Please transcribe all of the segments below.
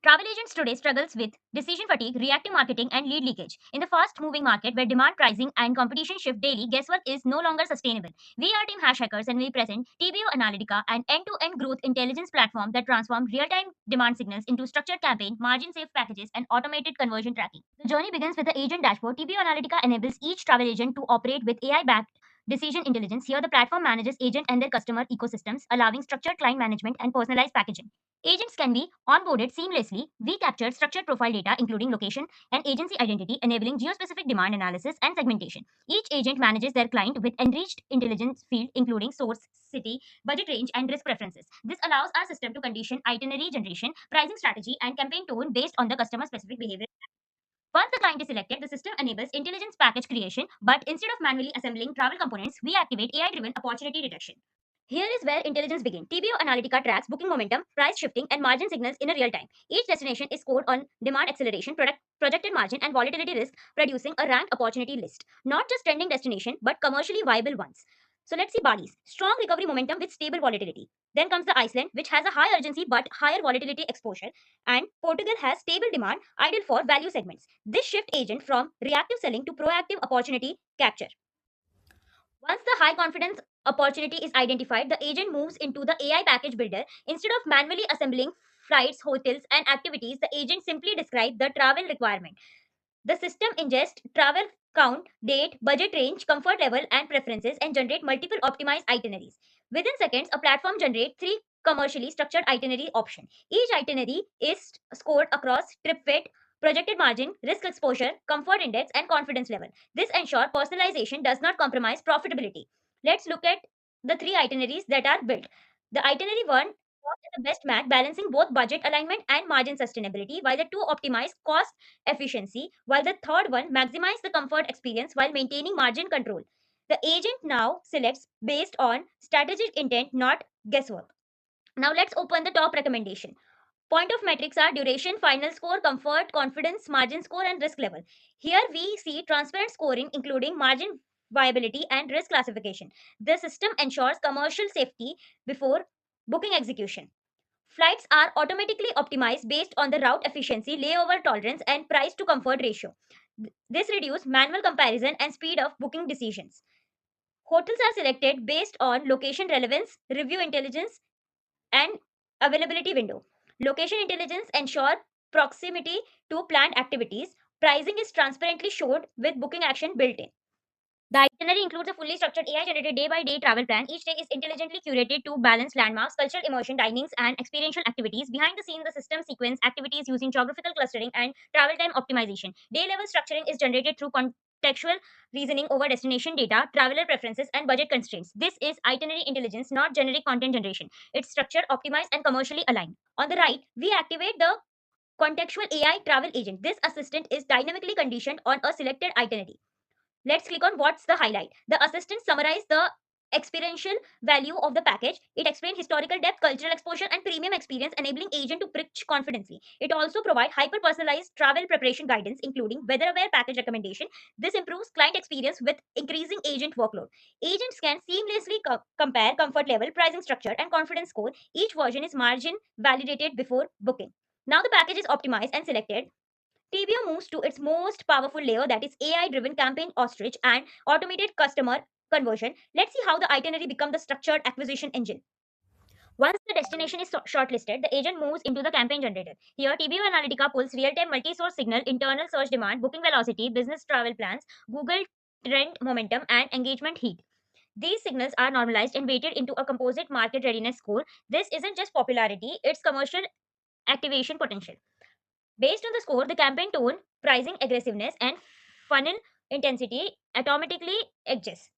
Travel agents today struggles with decision fatigue, reactive marketing, and lead leakage. In the fast-moving market where demand, pricing, and competition shift daily, guesswork is no longer sustainable. We are Team Hash Hackers and we present TBO Analytica, an end-to-end growth intelligence platform that transforms real-time demand signals into structured campaign, margin-safe packages, and automated conversion tracking. The journey begins with the agent dashboard. TBO Analytica enables each travel agent to operate with AI-backed decision intelligence. Here, the platform manages agent and their customer ecosystems, allowing structured client management and personalized packaging. Agents can be onboarded seamlessly. We captured structured profile data, including location and agency identity, enabling geospecific demand analysis and segmentation. Each agent manages their client with enriched intelligence field, including source, city, budget range, and risk preferences. This allows our system to condition itinerary generation, pricing strategy, and campaign tone based on the customer specific behavior. Once the client is selected, the system enables intelligence package creation, but instead of manually assembling travel components, we activate AI-driven opportunity detection. Here is where intelligence begins. TBO Analytica tracks booking momentum, price shifting, and margin signals in a real time. Each destination is scored on demand acceleration, projected margin, and volatility risk, producing a ranked opportunity list. Not just trending destination, but commercially viable ones. So let's see Bali's strong recovery momentum with stable volatility. Then comes the Iceland, which has a high urgency but higher volatility exposure, and Portugal has stable demand, ideal for value segments. This shift agent from reactive selling to proactive opportunity capture. Once the high confidence opportunity is identified, the agent moves into the AI package builder. Instead of manually assembling flights, hotels, and activities, the agent simply describes the travel requirement. The system ingests travel count, date, budget range, comfort level, and preferences and generate multiple optimized itineraries. Within seconds, a platform generates three commercially structured itinerary options. Each itinerary is scored across trip fit, projected margin, risk exposure, comfort index, and confidence level. This ensures personalization does not compromise profitability. Let's look at the three itineraries that are built. The itinerary one is the best match, balancing both budget alignment and margin sustainability, while the two optimize cost efficiency, while the third one maximize the comfort experience while maintaining margin control. The agent now selects based on strategic intent, not guesswork. Now let's open the top recommendation. Point of metrics are duration, final score, comfort, confidence, margin score, and risk level. Here we see transparent scoring, including margin viability and risk classification. The system ensures commercial safety before booking execution. Flights are automatically optimized based on the route efficiency, layover tolerance, and price to comfort ratio. This reduces manual comparison and speed of booking decisions. Hotels are selected based on location relevance, review intelligence, and availability window. Location intelligence ensure proximity to planned activities. Pricing is transparently showed with booking action built in. The itinerary includes a fully structured AI-generated day-by-day travel plan. Each day is intelligently curated to balance landmarks, cultural immersion, dinings, and experiential activities. Behind the scenes, the system sequence activities using geographical clustering and travel time optimization. Day-level structuring is generated through contextual reasoning over destination data, traveler preferences, and budget constraints. This is itinerary intelligence, not generic content generation. It's structured, optimized, and commercially aligned. On the right, we activate the contextual AI travel agent. This assistant is dynamically conditioned on a selected itinerary. Let's click on what's the highlight. The assistant summarizes the experiential value of the package. It explains historical depth, cultural exposure, and premium experience, enabling agent to pitch confidently. It also provides hyper-personalized travel preparation guidance, including weather-aware package recommendation. This improves client experience with increasing agent workload. Agents can seamlessly compare comfort level, pricing structure, and confidence score. Each version is margin validated before booking. Now the package is optimized and selected. TBO moves to its most powerful layer, that is AI driven campaign ostrich and automated customer conversion. Let's see how the itinerary becomes the structured acquisition engine. Once the destination is shortlisted, the agent moves into the campaign generator. Here, TBO Analytica pulls real-time multi-source signal, internal search demand, booking velocity, business travel plans, Google trend momentum, and engagement heat. These signals are normalized and weighted into a composite market readiness score. This isn't just popularity, it's commercial activation potential. Based on the score, the campaign tone, pricing aggressiveness, and funnel intensity automatically adjusts.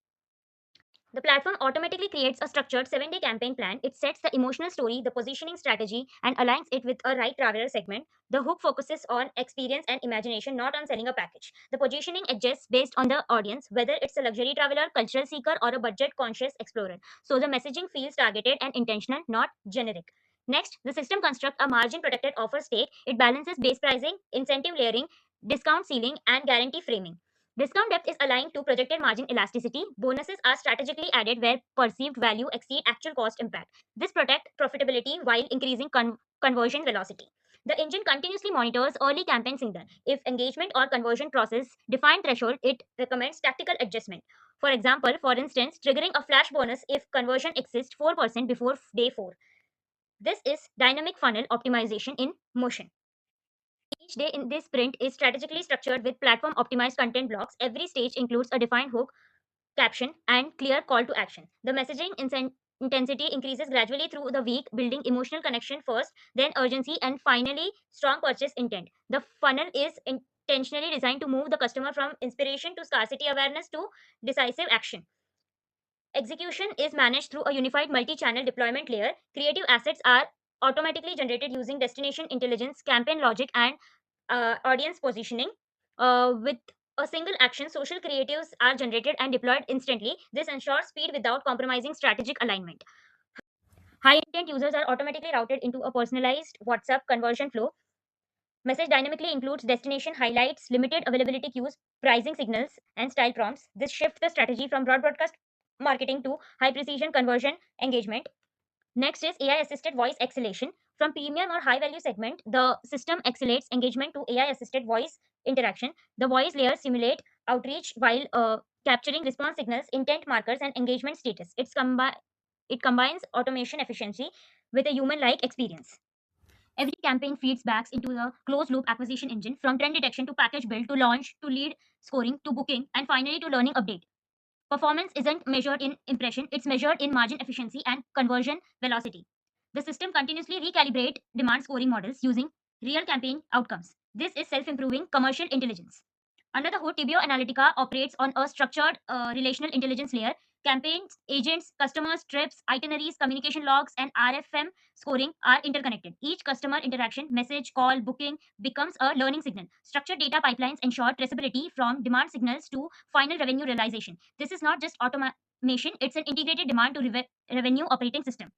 The platform automatically creates a structured 7-day campaign plan. It sets the emotional story, the positioning strategy, and aligns it with a right traveler segment. The hook focuses on experience and imagination, not on selling a package. The positioning adjusts based on the audience, whether it's a luxury traveler, cultural seeker, or a budget conscious explorer. So the messaging feels targeted and intentional, not generic. Next, the system constructs a margin protected offer stake. It balances base pricing, incentive layering, discount ceiling, and guarantee framing. Discount depth is aligned to projected margin elasticity. Bonuses are strategically added where perceived value exceed actual cost impact. This protects profitability while increasing conversion velocity. The engine continuously monitors early campaign signal. If engagement or conversion crosses defined threshold, it recommends tactical adjustment. For instance, triggering a flash bonus if conversion exceeds 4% before day 4. This is dynamic funnel optimization in motion. Each day in this sprint is strategically structured with platform optimized content blocks. Every stage includes a defined hook, caption, and clear call to action. The messaging intensity increases gradually through the week, building emotional connection first, then urgency, and finally strong purchase intent. The funnel is intentionally designed to move the customer from inspiration to scarcity awareness to decisive action. Execution is managed through a unified multi-channel deployment layer. Creative assets are automatically generated using destination intelligence, campaign logic, and audience positioning. With a single action, social creatives are generated and deployed instantly. This ensures speed without compromising strategic alignment. High intent users are automatically routed into a personalized WhatsApp conversion flow. Message dynamically includes destination highlights, limited availability queues, pricing signals, and style prompts. This shifts the strategy from broad broadcast marketing to high precision conversion engagement. Next is AI assisted voice acceleration. From premium or high value segment, the system accelerates engagement to AI assisted voice interaction. The voice layers simulate outreach while capturing response signals, intent markers, and engagement status. It combines automation efficiency with a human like experience. Every campaign feeds back into the closed loop acquisition engine, from trend detection to package build to launch to lead scoring to booking and finally to learning update. Performance isn't measured in impression, it's measured in margin efficiency and conversion velocity. The system continuously recalibrate demand scoring models using real campaign outcomes. This is self-improving commercial intelligence. Under the hood, Tibio Analytica operates on a structured relational intelligence layer. Campaigns, agents, customers, trips, itineraries, communication logs, and RFM scoring are interconnected. Each customer interaction, message, call, booking becomes a learning signal. Structured data pipelines ensure traceability from demand signals to final revenue realization. This is not just automation, it's an integrated demand to revenue operating system.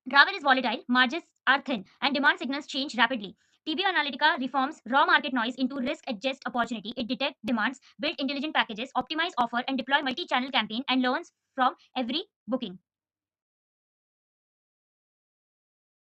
Travel is volatile, margins are thin, and demand signals change rapidly. TBO Analytica reforms raw market noise into risk adjust opportunity. It detects demands, build intelligent packages, optimize offer, and deploy multi channel campaign and learns from every booking.